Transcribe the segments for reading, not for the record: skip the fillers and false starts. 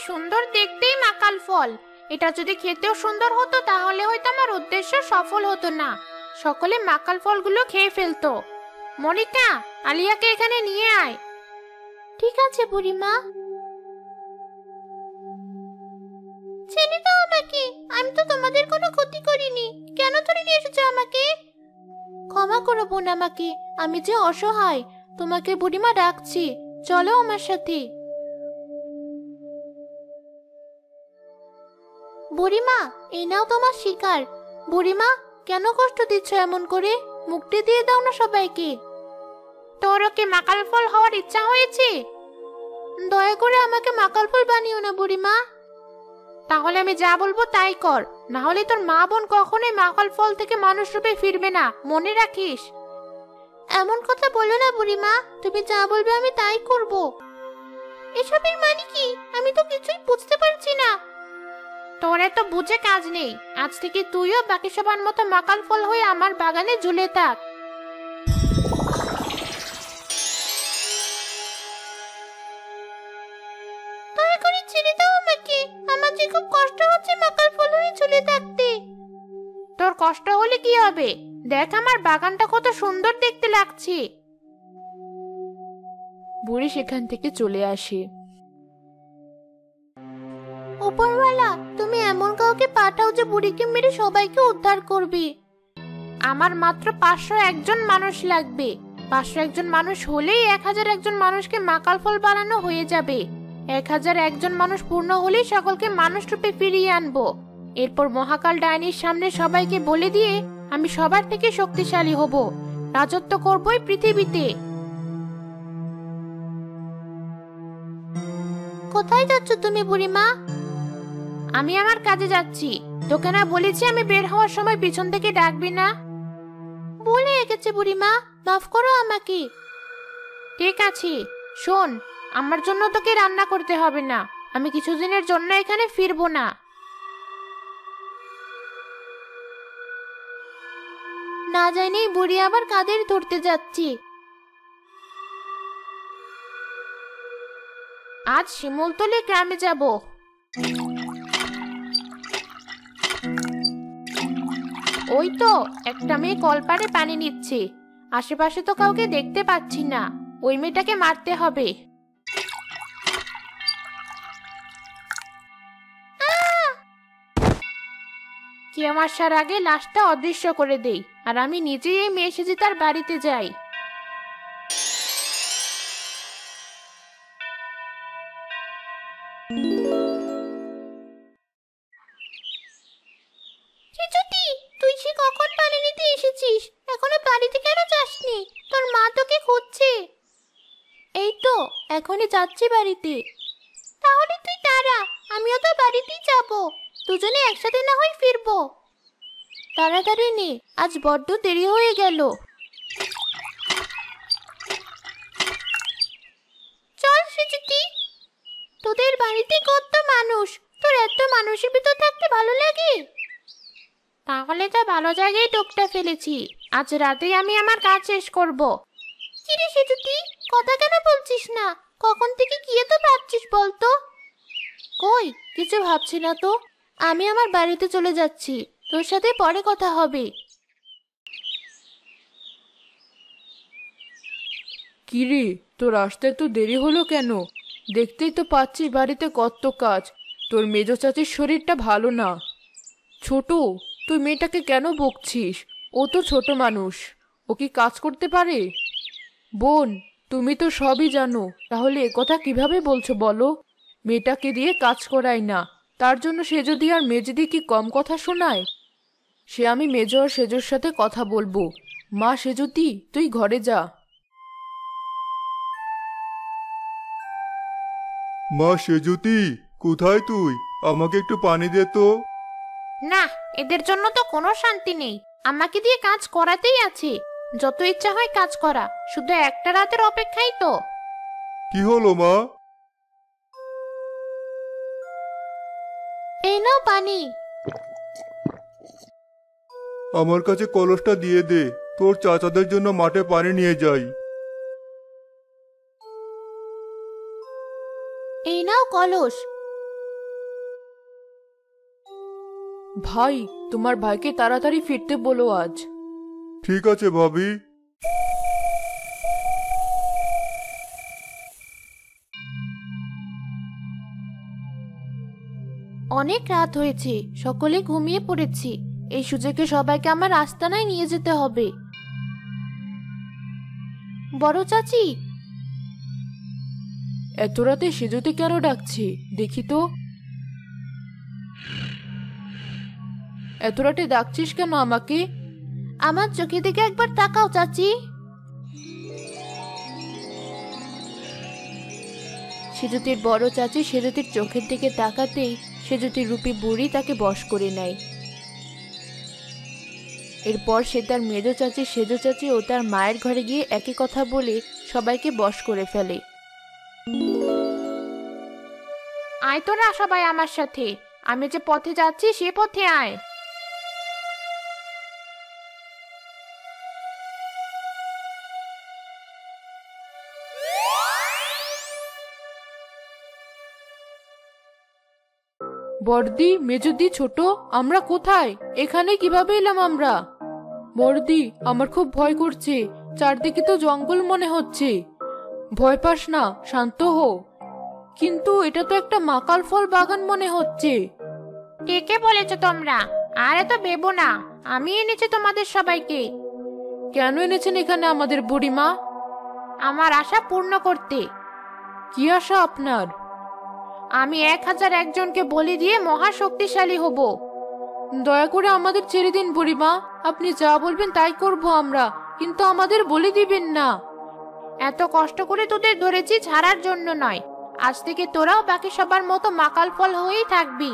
সুন্দর দেখতেই মাকাল ফল। এটা যদি খেতেও সুন্দর হতো তাহলে হয়তো আমার উদ্দেশ্য সফল হতো না। সকলে মাকাল ফলগুলো খেয়ে ফেলতো। মনিকা, আলিয়াকে এখানে নিয়ে আয়। ঠিক আছে বুড়িমা। ছেড়ে দাও আমাকে, আমি তো তোমাদের কোনো ক্ষতি করিনি। কেন ধরে নিয়ে এসেছো আমাকে? ক্ষমা করো বোন আমাকে, আমি যে অসহায়। তোমাকে বুড়িমা ডাকছি, চলো আমার সাথে। বুড়িমা, এই নাও তোমার শিকার। বুড়িমা, কেন কষ্ট দিচ্ছ এমন করে? মুক্তি দিয়ে দাও না সবাইকে। তোরও কি মাকাল ফল হওয়ার ইচ্ছা হয়েছে? দয়া করে আমাকে মাকাল ফল বানিও না বুড়িমা। তাহলে আমি যা বলবো তাই কর, না হলে তোর মা বোন কখনোই মাকাল ফল থেকে মানুষ রূপে ফিরবে না, মনে রাখিস। এমন কথা বলো না বুড়িমা, তুমি যা বলবে আমি তাই করব। এসবের মানে কি? আমি তো কিছুই বুঝতে পারছি না। তোর এত বুঝে কাজ নেই। আজ থেকে তুইও বাকি সবার মতো মাকাল ফল হয়ে আমার বাগানে ঝুলে থাক। দয়া করে ছেড়ে দাও আমাকে, আমার যে খুব কষ্ট হচ্ছে মাকাল ফল হয়ে ঝুলে থাকতে। তোর কষ্ট হলে কি হবে? দেখ আমার বাগানটা কত সুন্দর দেখতে লাগছে। বুড়ি সেখান থেকে চলে আসে। উপরওয়ালা, তুমি এমন কাউকে পাঠাও যে বুড়িকে মেরে সবাইকে উদ্ধার করবে। আমার মাত্র 501 মানুষ লাগবে। 501 মানুষ হলেই 1001 মানুষকে মাকাল ফল বানানো হয়ে যাবে। 1001 মানুষ পূর্ণ হলেই সকলকে মানুষ রূপে ফিরিয়ে আনবো। এরপর মহাকাল ডাইনির সামনে সবাইকে বলে দিয়ে আমি সবার থেকে শক্তিশালী হব, রাজত্ব করবই পৃথিবীতে। কোথায় যাচ্ছ তুমি বুড়িমা? আমি আমার কাজে যাচ্ছি। তোকে না বলেছি আমি বের হওয়ার সময় পিছন থেকে ডাকবি না? ভুলে গেছে বুড়িমা, মাফ করো আমাকে। ঠিক আছে, শোন, আমার জন্য তোকে রান্না করতে হবে না। আমি কিছুদিনের জন্য এখানে ফিরবো না। না জানি বুড়ি আবার কাদের ধরতে যাচ্ছি। আজ শিমুলতলি গ্রামে যাব। ওই তো একটা মেয়ে কলপারে পানি নিচ্ছে। আশেপাশে তো কাউকে দেখতে পাচ্ছি না। ওই মেয়েটাকে মারতে হবে। কেউ আসার আগে লাশটা অদৃশ্য করে দেই, আর আমি নিজেই এই মেয়ে সেজে তার বাড়িতে যাই। তুই সে কখন পানি নিতে এসেছিস? এখনো বাড়িতে কেন যাসনি? তোর মা তোকে খুঁজছে। এই তো এখনই যাচ্ছি বাড়িতে। তাহলে তুই দাঁড়া, আমিও তো বাড়িতেই যাব। দুজনে একসাথে না হয় ফিরবো। তাড়াতাড়ি নে, আজ বড্ড দেরি হয়ে গেল। চল সুচিতি। তোদের বাড়িতে কত মানুষ, তোর এত মানুষের ভিতর থাকতে ভালো লাগে? তাহলে তো ভালো জায়গায় টোপটা ফেলেছি। আজ রাতেই আমি আমার কাজ শেষ করব। কিরে সেতুতি, কথা কেন বলছিস না? কখন থেকে কি এত ভাবছিস বলতো? কই কিছু ভাবছি না তো। আমি আমার বাড়িতে চলে যাচ্ছি, তোর সাথে পরে কথা হবে। কিরে, তোর আসতে এত দেরি হলো কেন? দেখতেই তো পাচ্ছি বাড়িতে কত কাজ। তোর মেজ চাচির শরীরটা ভালো না। ছোট, তুই মেয়েটাকে কেন বকছিস? ও তো ছোট মানুষ, ও কি কাজ করতে পারে? বোন, তুমি তো সবই জানো, তাহলে একথা কিভাবে বলছো বলো? মেয়েটাকে দিয়ে কাজ করাই না, তার জন্য সে যদি আর মেজদি কি কম কথা শোনায়? সে আমি মেজ আর সেজোর সাথে কথা বলবো। মা সেজুতি, তুই ঘরে যা। মা সেজুতি, কোথায় তুই? আমাকে একটু পানি দে তো। না, এদের জন্য তো কোনো শান্তি নেই। আমাকে দিয়ে কাজ করাতেই আছে। যত ইচ্ছা হয় কাজ করা, শুধু একটা রাতের অপেক্ষাই তো। কি হলো মা? এই নাও পানি। আমার কাছে কলসটা দিয়ে দে, তোর চাচাদের জন্য মাঠে পানি নিয়ে যাই। এই নাও কলস। ভাই, তোমার ভাইকে তাড়াতাড়ি ফিরতে বলো আজ। ঠিক আছে ভাবি। অনেক রাত হয়েছে, সকলে ঘুমিয়ে পড়েছি। এই সুযোগে সবাইকে আমার আস্তানায় নিয়ে যেতে হবে। বড় চাচি, এত রাতে সেজুতে কেন ডাকছে দেখি তো। এত রাতে ডাকছিস কেন আমাকে? আমার চোখের দিকে একবার তাকাও চাচি। সেজুতির বড় চাচি সেজুতির চোখের দিকে তাকাতেই সেজুতির রূপী বুড়ি তাকে বশ করে নেয়। এরপর সে তার মেজো চাচি, সেজো চাচি ও তার মায়ের ঘরে গিয়ে একই কথা বলে সবাইকে বশ করে ফেলে। আয় তোরা সবাই আমার সাথে, আমি যে পথে যাচ্ছি সে পথে আয়। বড়দি, মেজদি, ছোট, আমরা কোথায়? এখানে কিভাবে এলাম আমরা? বড়দি, আমার খুব ভয় করছে, চারদিকে তো জঙ্গল মনে হচ্ছে। ভয় পাস না, শান্ত হো। কিন্তু এটা তো একটা মাকাল ফল বাগান মনে হচ্ছে। ঠিকই বলেছ তোমরা, আর এত ভেবো না, আমি এনেছি তোমাদের সবাইকে। কেন এনেছেন এখানে আমাদের বুড়িমা? আমার আশা পূর্ণ করতে। কি আশা আপনার? আমি 1001 জনকে বলি দিয়ে মহা শক্তিশালী হব। দয়া করে আমাদের ছেড়ে দিন বুড়িমা, আপনি যা বলবেন তাই করব আমরা, কিন্তু আমাদের বলি দিবেন না। এত কষ্ট করে তোদের ধরেছি ছাড়ার জন্য নয়, আজ থেকে তোরাও বাকি সবার মতো মাকাল ফল হয়েই থাকবি।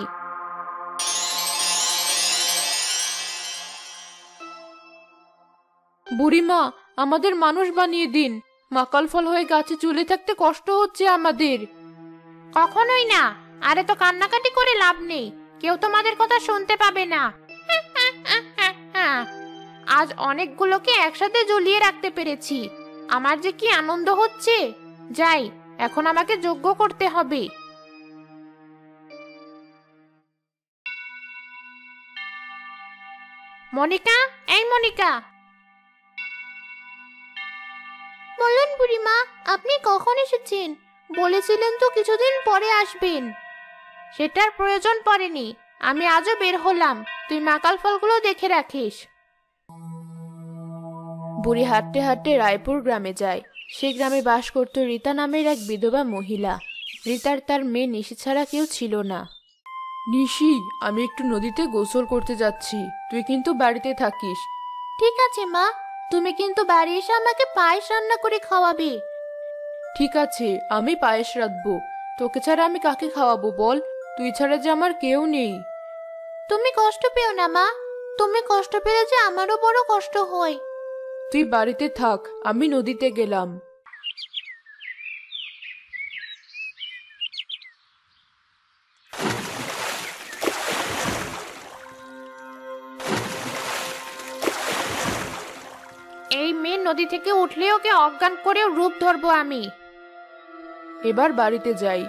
বুড়িমা, আমাদের মানুষ বানিয়ে দিন, মাকাল ফল হয়ে গাছে ঝুলে থাকতে কষ্ট হচ্ছে আমাদের। কখনোই না, আরে তো কান্নাকাটি করে লাভ নেই, কেউ তোমাদের কথা শুনতে পাবে না। আজ অনেকগুলোকে একসাথে ঝুলিয়ে রাখতে পেরেছি, আমার যে কি আনন্দ হচ্ছে। যাই, এখন আমাকে যজ্ঞ করতে হবে। মনিকা, এই মনিকা। বলুন বুড়িমা, আপনি কখন এসেছেন? বলেছিলেন তো কিছুদিন পরে আসবেন। সেটার প্রয়োজন পড়েনি, আমি আজও বের হলাম, তুই মাকাল ফলগুলো দেখে রাখিস। বুড়ি হাঁটতে হাঁটতে রায়পুর গ্রামে যায়। সে গ্রামে বাস করত রীতা নামের এক বিধবা মহিলা। রীতার তার মেয়ে নিশি ছাড়া কেউ ছিল না। নিশি, আমি একটু নদীতে গোসল করতে যাচ্ছি, তুই কিন্তু বাড়িতে থাকিস। ঠিক আছে মা, তুমি কিন্তু বাড়ি এসে আমাকে পায়েস রান্না করে খাওয়াবে। ঠিক আছে, আমি পায়েস রাঁধবো। তোকে ছাড়া আমি কাকে খাওয়াবো বল? তুই ছাড়া যে আমার কেউ নেই। তুমি কষ্ট পেও না মা, তুমি কষ্ট পেলে যে আমারও বড় কষ্ট হয়। তুই বাড়িতে থাক, আমি নদীতে গেলাম। এই মেয়ে নদী থেকে উঠলে ওকে অজ্ঞান করেও রূপ ধরবো আমি। এবার বাড়িতে যাই।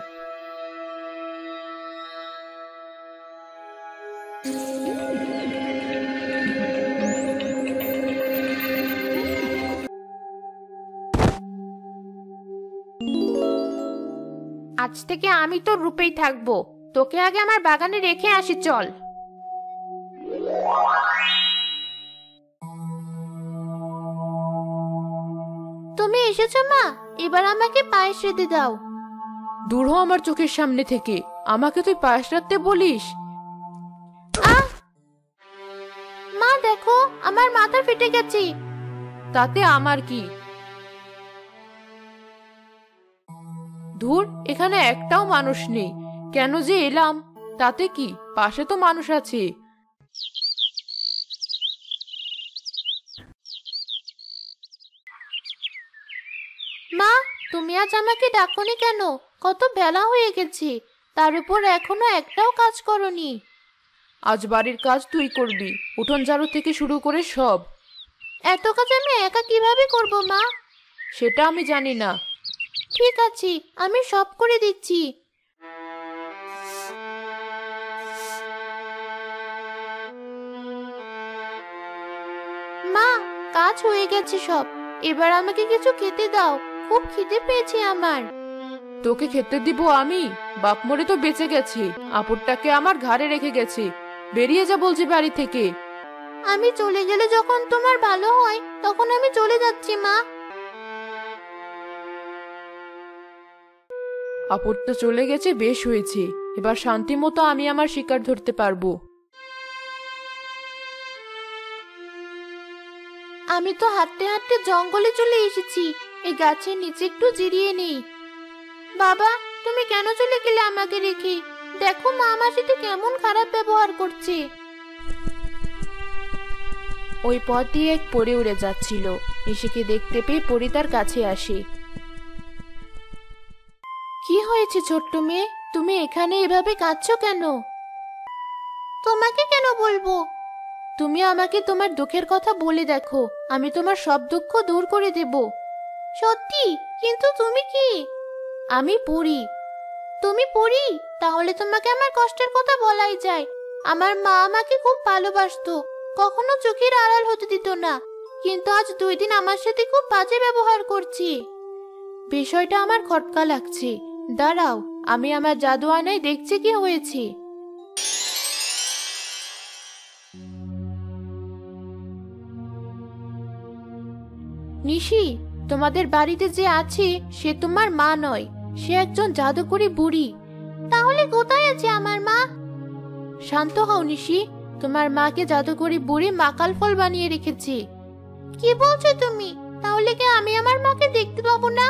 আজ থেকে আমি তোর রূপেই থাকবো, তোকে আগে আমার বাগানে রেখে আসি, চল। তুমি এসেছো মা, এবার আমাকে পায়েস রেঁধে দাও। দূর হ আমার চোখের সামনে থেকে, আমাকে তুই পায়েস রাঁধতে বলিস? আহ! মা দেখো, আমার মাথা ফেটে গেছে। তাতে আমার কি? ধুর, এখানে একটাও মানুষ নেই, কেন যে এলাম? তাতে কি, পাশে তো মানুষ আছে। মা, তুমি আজ আমাকে ডাকোনি কেন? কত বেলা হয়ে গেছে, তার উপর এখনো একটাও কাজ করনি। আজ বাড়ির কাজ তুই করবি, উঠোন ঝাড়ু থেকে শুরু করে সব। এত কাজ আমি একা কিভাবে করব মা? সেটা আমি জানি না। ঠিক আছে, আমি সব করে দিচ্ছি। মা, কাজ হয়ে গেছে সব। এবার আমাকে কিছু খেতে দাও, খুব খিদে পেয়েছে আমার। তোকে খেতে দিব আমি? বাপ মরে তো বেঁচে গেছি, আপদটাকে আমার ঘাড়ে রেখে গেছি। বেরিয়ে যা বলছি বাড়ি থেকে। আমি চলে গেলে যখন তোমার ভালো হয় তখন আমি চলে যাচ্ছি মা। আপদটা চলে গেছে, বেশ হয়েছে। এবার শান্তি মতো আমি আমার শিকার ধরতে পারবো। আমি তো হাঁটতে হাঁটতে জঙ্গলে চলে এসেছি, এই গাছের নিচে একটু জিরিয়ে নেই। বাবা, তুমি কেন চলে গেলে আমাকে রেখে? দেখো মা আমার সাথে কেমন খারাপ ব্যবহার করছে। ওই পথ দিয়ে এক পরী উড়ে যাচ্ছিল। নিশিকে দেখতে পেয়ে পরী তার কাছে আসে। কি হয়েছে ছোট্ট মেয়ে, তুমি এখানে এভাবে কাঁদছো কেন? তোমাকে কেন বলবো? তুমি আমাকে তোমার দুঃখের কথা বলে দেখো, আমি তোমার সব দুঃখ দূর করে দেব। সত্যি? কিন্তু তুমি কি? আমি পড়ি। তুমি পড়ি? তাহলে তোমাকে আমার কষ্টের কথা বলাই যায়। আমার মা আমাকে খুব ভালোবাসতো, কখনো চোখের আড়াল হতে দিত না, কিন্তু আজ 2 দিন আমার সাথে খুব বাজে ব্যবহার করছি। বিষয়টা আমার খটকা লাগছে। দাঁড়াও, আমি আমার জাদু আয়নায় দেখছি কি হয়েছে। নিশি, তোমাদের বাড়িতে যে আছে সে তোমার মা নয়, সে একজন জাদুকরী বুড়ি। তাহলে কোথায় আছে আমার মা? শান্ত হও নিশি, তোমার মাকে জাদুকরী বুড়ি মাকাল ফল বানিয়ে রেখেছে। কি বলছো তুমি? তাহলে কি আমি আমার মাকে দেখতে পাবো না?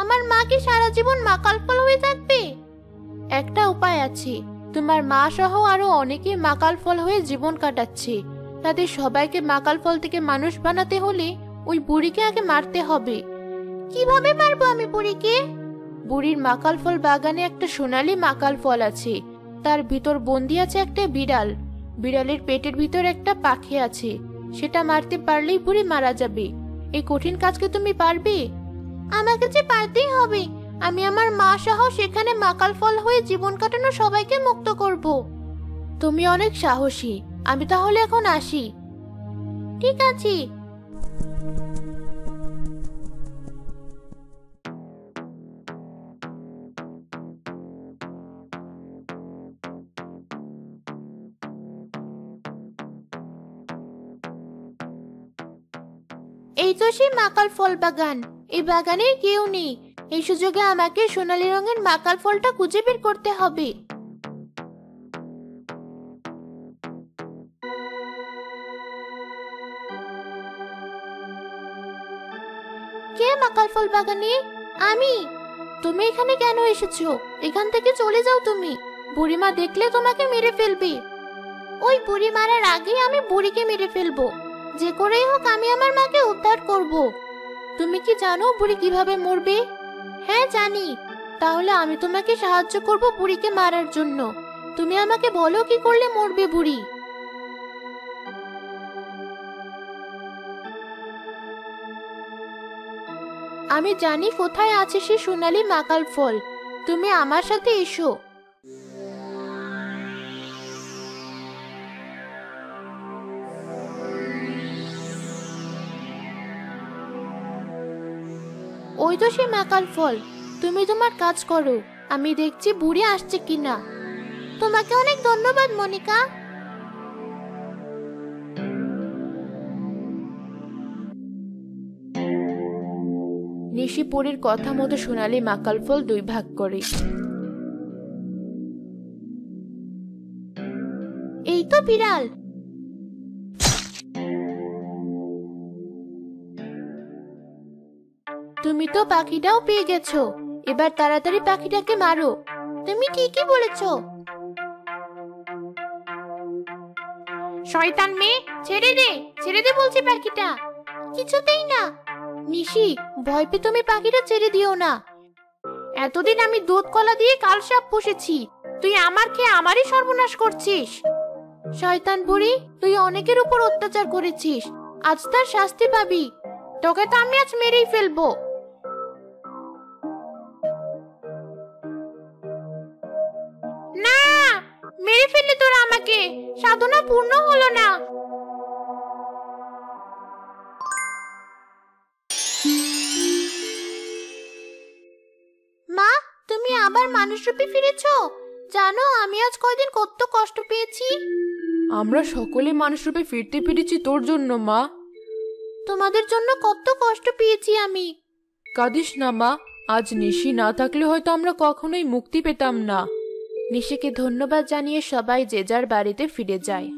আমার মা কি সারা জীবন মাকাল ফল হয়ে থাকবে? একটা উপায় আছে, তোমার মা সহ আরো অনেকে মাকাল ফল হয়ে জীবন কাটাচ্ছে। তাদের সবাইকে মাকাল ফল থেকে মানুষ বানাতে হলে ওই বুড়িকে আগে মারতে হবে। কিভাবে মারবো আমি বুড়িকে? বুড়ির মাকাল ফল বাগানে একটা সোনালী মাকাল ফল আছে, তার ভিতর বন্দি আছে একটা বিড়াল। বিড়ালের পেটের ভিতর একটা পাখি আছে, সেটা মারতে পারলেই বুড়ি মারা যাবে। এই কঠিন কাজকে তুমি পারবে? আমাকে যে পারতেই হবে। আমি আমার মা সহ সেখানে মাকাল ফল হয়ে জীবন কাটানো সবাইকে মুক্ত করব। তুমি অনেক সাহসী, আমি তাহলে এখন আসি। ঠিক আছে। এই তো সেই মাকাল ফল বাগান। এই বাগানে কেউ নেই। এই সুযোগে আমাকে সোনালী রঙের মাকাল ফলটা খুঁজে বের করতে হবে। কে মাকাল ফল বাগানে? আমি। তুমি এখানে কেন এসেছো? এখান থেকে চলে যাও তুমি। বুড়িমা দেখলে তোমাকে মেরে ফেলবে। ওই বুড়ি মারার আগেই আমি বুড়িকে মেরে ফেলবো। যে করেই হোক আমি আমার মাকে উদ্ধার করব। তুমি কি জানো বুড়ি কিভাবে মরবে? হ্যাঁ জানি। তাহলে আমি তোমাকে সাহায্য করব বুড়িকে মারার জন্য। তুমি আমাকে বলো কি করলে মরবে বুড়ি। আমি জানি কোথায় আছে সে সোনালী মাকাল ফল। তুমি আমার সাথে এসো। ওই তো সে মাকাল ফল। তুমি তোমার কাজ করো, আমি দেখছি বুড়ি আসছে কিনা। তোমাকে অনেক ধন্যবাদ মনিকা। নিশি পরীর কথা মতো সোনালী মাকাল ফল 2 ভাগ করে। এই তো বিড়াল। তুমি তো পাখিটাও পেয়ে গেছো। এবার তাড়াতাড়ি পাখিটাকে মারো। তুমি ঠিকই বলেছো। শয়তান মেয়ে, ছেড়ে দে, ছেড়ে দে বলছি পাখিটা। কিছুতেই না। নিশি, ভয় পেয়ে তুমি পাখিটা ছেড়ে দিও না। এতদিন আমি দুধ কলা দিয়ে কাল সাপ পুষেছি, তুই আমার খেয়ে আমারই সর্বনাশ করছিস। শয়তান বুড়ি, তুই অনেকের উপর অত্যাচার করেছিস, আজ তার শাস্তি পাবি। তোকে তো আমি আজ মেরেই ফেলবো। না, মেরে ফেললি তোরা আমাকে, সাধনা পূর্ণ হলো না। আবার মানুষ রূপে ফিরেছো? জানো আমি আজ কয়দিন কত কষ্ট পেয়েছি। আমরা সকলে মানুষ রূপে ফিরতে পেরেছি তোর জন্য মা। তোমাদের জন্য কত কষ্ট পেয়েছি আমি। কাঁদিস না মা, আজ নিশি না থাকলে হয়তো আমরা কখনোই মুক্তি পেতাম না। নিশিকে ধন্যবাদ জানিয়ে সবাই যে যার বাড়িতে ফিরে যায়।